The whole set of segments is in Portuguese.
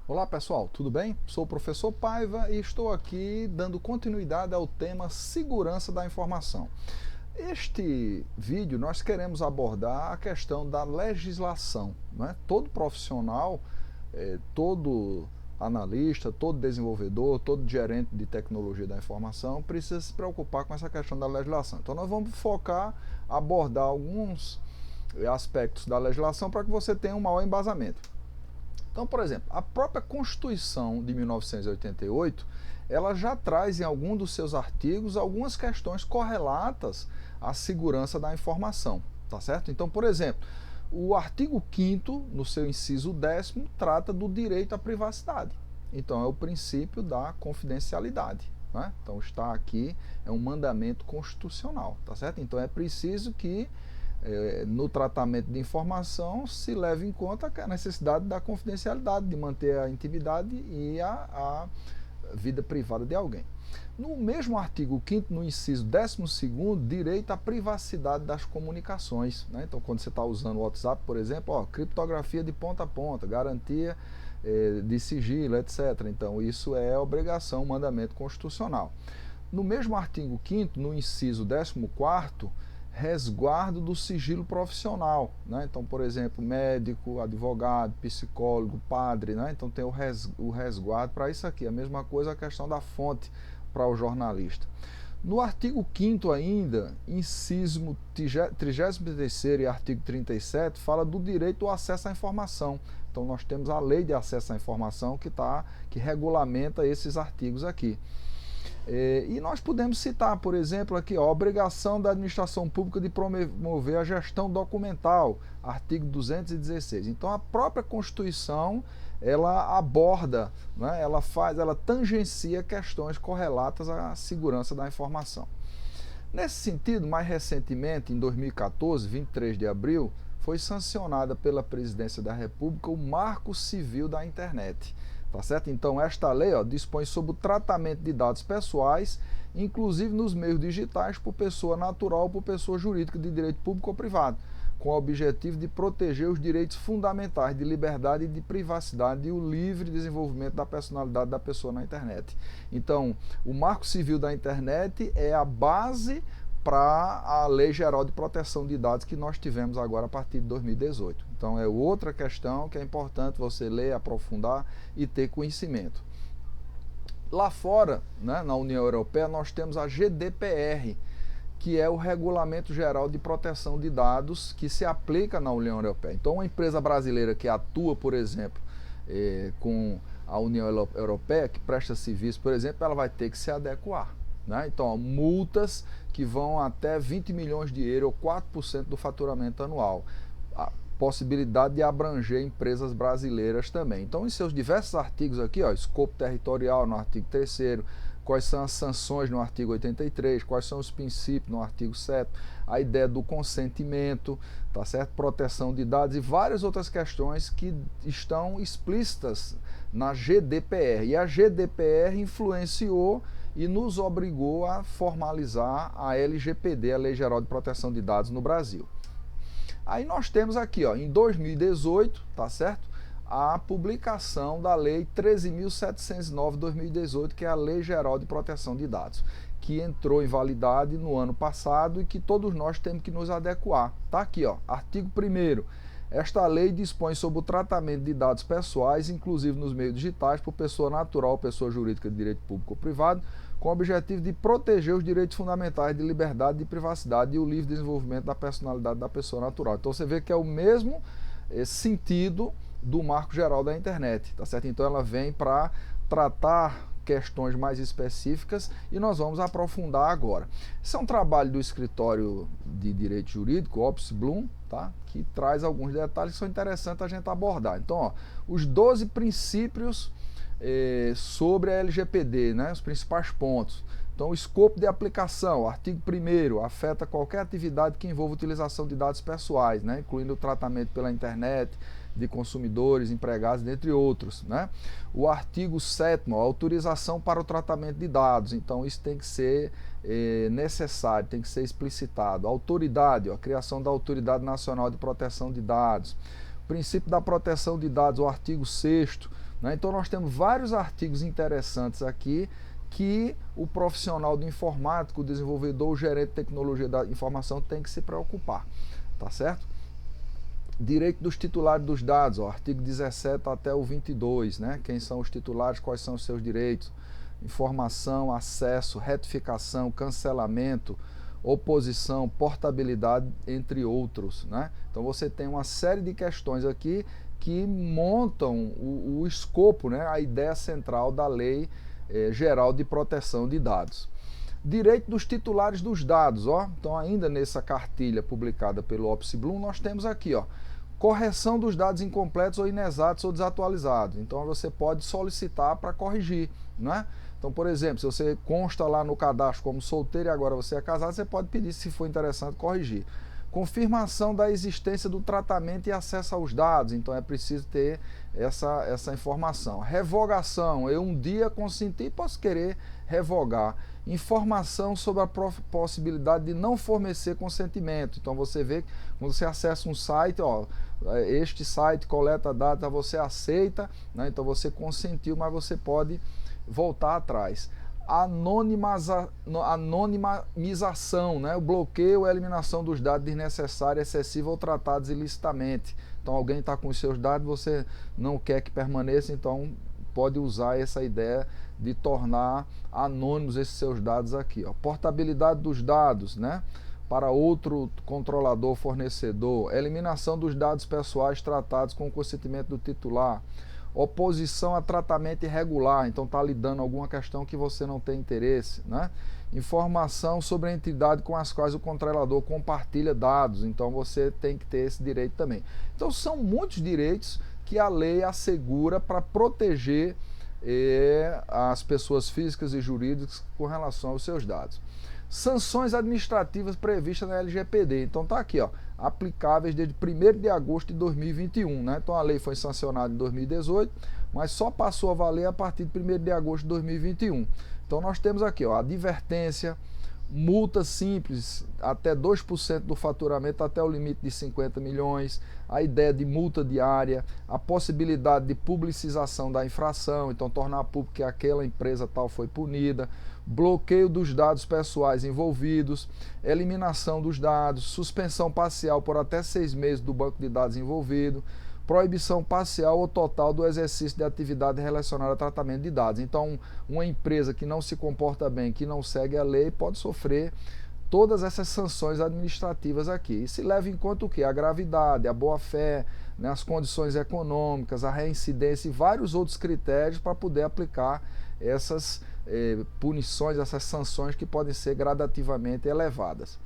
Olá pessoal, tudo bem? Sou o professor Paiva e estou aqui dando continuidade ao tema segurança da informação. Este vídeo nós queremos abordar a questão da legislação, né? Todo profissional, todo analista, todo desenvolvedor, todo gerente de tecnologia da informação precisa se preocupar com essa questão da legislação. Então nós vamos focar, abordar alguns aspectos da legislação para que você tenha um maior embasamento. Então, por exemplo, a própria Constituição de 1988, ela já traz em algum dos seus artigos algumas questões correlatas à segurança da informação, tá certo? Então, por exemplo, o artigo 5º, no seu inciso 10º, trata do direito à privacidade. Então, é o princípio da confidencialidade, né? Então, está aqui, é um mandamento constitucional, tá certo? Então, é preciso que no tratamento de informação se leve em conta a necessidade da confidencialidade, de manter a intimidade e a vida privada de alguém. No mesmo artigo 5º, no inciso 12º, direito à privacidade das comunicações, né? Então, quando você está usando o WhatsApp, por exemplo, criptografia de ponta a ponta, garantia de sigilo, etc. Então, isso é obrigação, mandamento constitucional. No mesmo artigo 5º, no inciso 14º, resguardo do sigilo profissional, né? Então, por exemplo, médico, advogado, psicólogo, padre, né? Então tem o resguardo para isso aqui. A mesma coisa a questão da fonte para o jornalista. No artigo 5º ainda, inciso 33º e artigo 37, fala do direito ao acesso à informação. Então nós temos a lei de acesso à informação que regulamenta esses artigos aqui. E nós podemos citar, por exemplo, aqui a obrigação da administração pública de promover a gestão documental, artigo 216. Então a própria Constituição, ela aborda, né, ela tangencia questões correlatas à segurança da informação. Nesse sentido, mais recentemente, em 2014, 23 de abril, foi sancionada pela Presidência da República o Marco Civil da Internet. Tá certo? Então, esta lei dispõe sobre o tratamento de dados pessoais, inclusive nos meios digitais, por pessoa natural ou por pessoa jurídica de direito público ou privado, com o objetivo de proteger os direitos fundamentais de liberdade e de privacidade e o livre desenvolvimento da personalidade da pessoa na internet. Então, o Marco Civil da Internet é a base para a Lei Geral de Proteção de Dados que nós tivemos agora a partir de 2018. Então é outra questão que é importante você ler, aprofundar e ter conhecimento. Lá fora, né, na União Europeia, nós temos a GDPR, que é o Regulamento Geral de Proteção de Dados que se aplica na União Europeia. Então uma empresa brasileira que atua, por exemplo, com a União Europeia, que presta serviço, por exemplo, ela vai ter que se adequar. Então, multas que vão até 20 milhões de euros, ou 4% do faturamento anual. A possibilidade de abranger empresas brasileiras também. Então, em seus diversos artigos aqui, escopo territorial no artigo 3º, quais são as sanções no artigo 83, quais são os princípios no artigo 7º, a ideia do consentimento, tá certo? Proteção de dados e várias outras questões que estão explícitas na GDPR. E a GDPR influenciou e nos obrigou a formalizar a LGPD, a Lei Geral de Proteção de Dados no Brasil. Aí nós temos aqui, em 2018, tá certo? A publicação da Lei 13.709/2018, que é a Lei Geral de Proteção de Dados, que entrou em validade no ano passado e que todos nós temos que nos adequar. Tá aqui, artigo 1º. Esta lei dispõe sobre o tratamento de dados pessoais, inclusive nos meios digitais, por pessoa natural ou pessoa jurídica de direito público ou privado, com o objetivo de proteger os direitos fundamentais de liberdade, de privacidade e o livre desenvolvimento da personalidade da pessoa natural. Então você vê que é o mesmo sentido do Marco Geral da Internet, tá certo? Então ela vem para tratar questões mais específicas e nós vamos aprofundar agora. Esse é um trabalho do escritório de direito jurídico, Opus Blum, tá? Que traz alguns detalhes que são interessantes a gente abordar. Então, os 12 princípios sobre a LGPD, né? Os principais pontos. Então, o escopo de aplicação, o artigo 1º, afeta qualquer atividade que envolva utilização de dados pessoais, né? Incluindo o tratamento pela internet, de consumidores, empregados, dentre outros, né? O artigo 7º, autorização para o tratamento de dados. Então, isso tem que ser necessário, tem que ser explicitado. Autoridade, a criação da Autoridade Nacional de Proteção de Dados. Princípio da proteção de dados, o artigo 6º, né? Então nós temos vários artigos interessantes aqui que o profissional do informático, o desenvolvedor, o gerente de tecnologia da informação tem que se preocupar, tá certo? Direito dos titulares dos dados, ó, artigo 17 até o 22, né? Quem são os titulares, quais são os seus direitos, informação, acesso, retificação, cancelamento, oposição, portabilidade, entre outros, né? Então você tem uma série de questões aqui que montam o escopo, né? A ideia central da Lei Geral de Proteção de Dados. Direito dos titulares dos dados, ó. Então ainda nessa cartilha publicada pelo Opus Blum, nós temos aqui, ó, correção dos dados incompletos ou inexatos ou desatualizados. Então você pode solicitar para corrigir, né? Então, por exemplo, se você consta lá no cadastro como solteiro e agora você é casado, você pode pedir, se for interessante, corrigir. Confirmação da existência do tratamento e acesso aos dados, então é preciso ter essa informação. Revogação, eu um dia consenti e posso querer revogar. Informação sobre a possibilidade de não fornecer consentimento, então você vê que quando você acessa um site, ó, este site coleta dados, você aceita, né? Então você consentiu, mas você pode voltar atrás. Anonimização, né? O bloqueio ou eliminação dos dados desnecessária, excessiva ou tratados ilicitamente. Então alguém está com os seus dados, você não quer que permaneça, então pode usar essa ideia de tornar anônimos esses seus dados aqui, ó. Portabilidade dos dados, né? Para outro controlador, fornecedor. Eliminação dos dados pessoais tratados com o consentimento do titular. Oposição a tratamento irregular, então está lhe dando alguma questão que você não tem interesse, né? Informação sobre a entidade com as quais o controlador compartilha dados, então você tem que ter esse direito também. Então são muitos direitos que a lei assegura para proteger as pessoas físicas e jurídicas com relação aos seus dados. Sanções administrativas previstas na LGPD, então está aqui, ó, aplicáveis desde 1º de agosto de 2021, né? Então a lei foi sancionada em 2018, mas só passou a valer a partir de 1º de agosto de 2021. Então nós temos aqui, ó, advertência, multa simples até 2% do faturamento até o limite de 50 milhões, a ideia de multa diária, a possibilidade de publicização da infração, então tornar público que aquela empresa tal foi punida, bloqueio dos dados pessoais envolvidos, eliminação dos dados, suspensão parcial por até 6 meses do banco de dados envolvido, proibição parcial ou total do exercício de atividade relacionada a tratamento de dados. Então, uma empresa que não se comporta bem, que não segue a lei, pode sofrer todas essas sanções administrativas aqui. E se leva em conta o quê? A gravidade, a boa-fé, né, as condições econômicas, a reincidência e vários outros critérios para poder aplicar essas punições, essas sanções que podem ser gradativamente elevadas.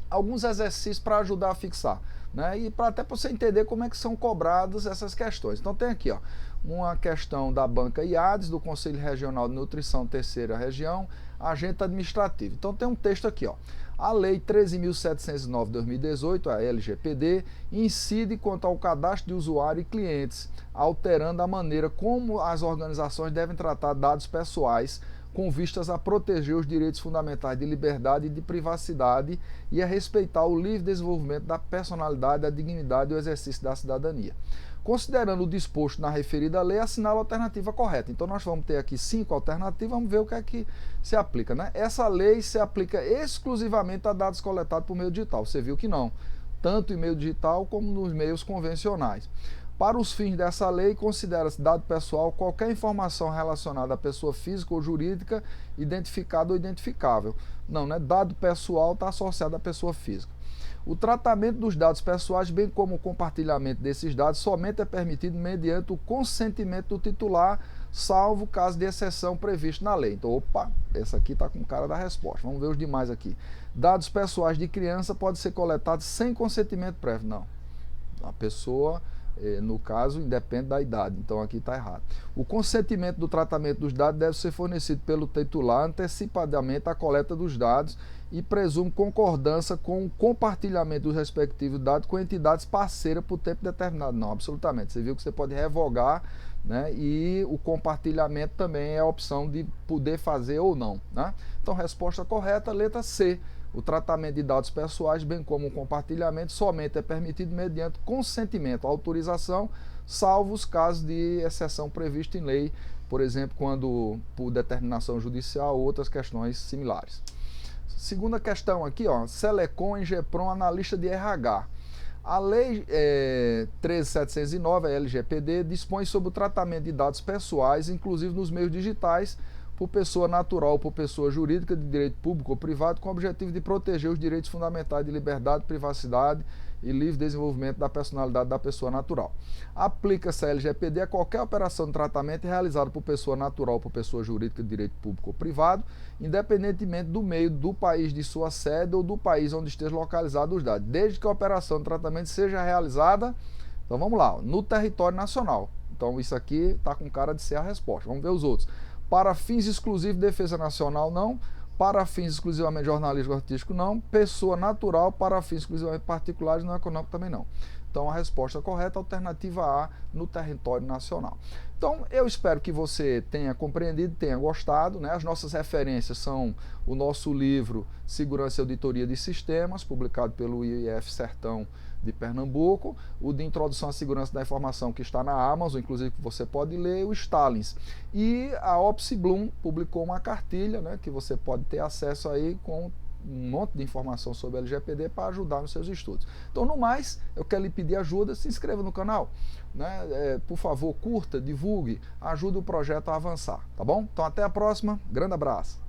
Alguns exercícios para ajudar a fixar, né? E até para você entender como é que são cobradas essas questões. Então tem aqui, ó, uma questão da banca IADES, do Conselho Regional de Nutrição, 3ª Região, agente administrativo. Então tem um texto aqui, ó. A Lei 13.709 de 2018, a LGPD, incide quanto ao cadastro de usuário e clientes, alterando a maneira como as organizações devem tratar dados pessoais com vistas a proteger os direitos fundamentais de liberdade e de privacidade e a respeitar o livre desenvolvimento da personalidade, da dignidade e o exercício da cidadania. Considerando o disposto na referida lei, assinala a alternativa correta. Então nós vamos ter aqui 5 alternativas, vamos ver o que é que se aplica, né? Essa lei se aplica exclusivamente a dados coletados por meio digital. Você viu que não, tanto em meio digital como nos meios convencionais. Para os fins dessa lei, considera-se dado pessoal qualquer informação relacionada à pessoa física ou jurídica identificada ou identificável. Não, né? Dado pessoal está associado à pessoa física. O tratamento dos dados pessoais, bem como o compartilhamento desses dados, somente é permitido mediante o consentimento do titular, salvo caso de exceção previsto na lei. Então, opa, essa aqui está com cara da resposta. Vamos ver os demais aqui. Dados pessoais de criança podem ser coletados sem consentimento prévio. Não. A pessoa, no caso, independe da idade. Então, aqui está errado. O consentimento do tratamento dos dados deve ser fornecido pelo titular antecipadamente à coleta dos dados e presume concordância com o compartilhamento dos respectivos dados com entidades parceiras por tempo determinado. Não, absolutamente. Você viu que você pode revogar, né? E o compartilhamento também é a opção de poder fazer ou não, né? Então, resposta correta, letra C. O tratamento de dados pessoais, bem como o compartilhamento, somente é permitido mediante consentimento, autorização, salvo os casos de exceção prevista em lei, por exemplo, quando por determinação judicial ou outras questões similares. Segunda questão aqui, ó, Selecom, Engeprom, analista de RH. A Lei 13.709, a LGPD, dispõe sobre o tratamento de dados pessoais, inclusive nos meios digitais, por pessoa natural ou por pessoa jurídica de direito público ou privado, com o objetivo de proteger os direitos fundamentais de liberdade, privacidade e livre desenvolvimento da personalidade da pessoa natural. Aplica-se a LGPD a qualquer operação de tratamento realizada por pessoa natural ou por pessoa jurídica de direito público ou privado, independentemente do meio do país de sua sede ou do país onde esteja localizado os dados, desde que a operação de tratamento seja realizada, então vamos lá, no território nacional. Então isso aqui está com cara de ser a resposta. Vamos ver os outros. Para fins exclusivos de defesa nacional, não. Para fins exclusivamente jornalístico artístico, não. Pessoa natural, para fins exclusivamente particulares, não econômico, também não. Então a resposta correta, alternativa A, no território nacional. Então eu espero que você tenha compreendido, tenha gostado, né? As nossas referências são o nosso livro Segurança e Auditoria de Sistemas, publicado pelo IF Sertão de Pernambuco, o de Introdução à Segurança da Informação, que está na Amazon, inclusive que você pode ler, o Stalins. E a Opsi Bloom publicou uma cartilha, né, que você pode ter acesso aí com um monte de informação sobre a LGPD para ajudar nos seus estudos. Então, no mais, eu quero lhe pedir ajuda, se inscreva no canal, né? Por favor, curta, divulgue, ajude o projeto a avançar, tá bom? Então, até a próxima, grande abraço.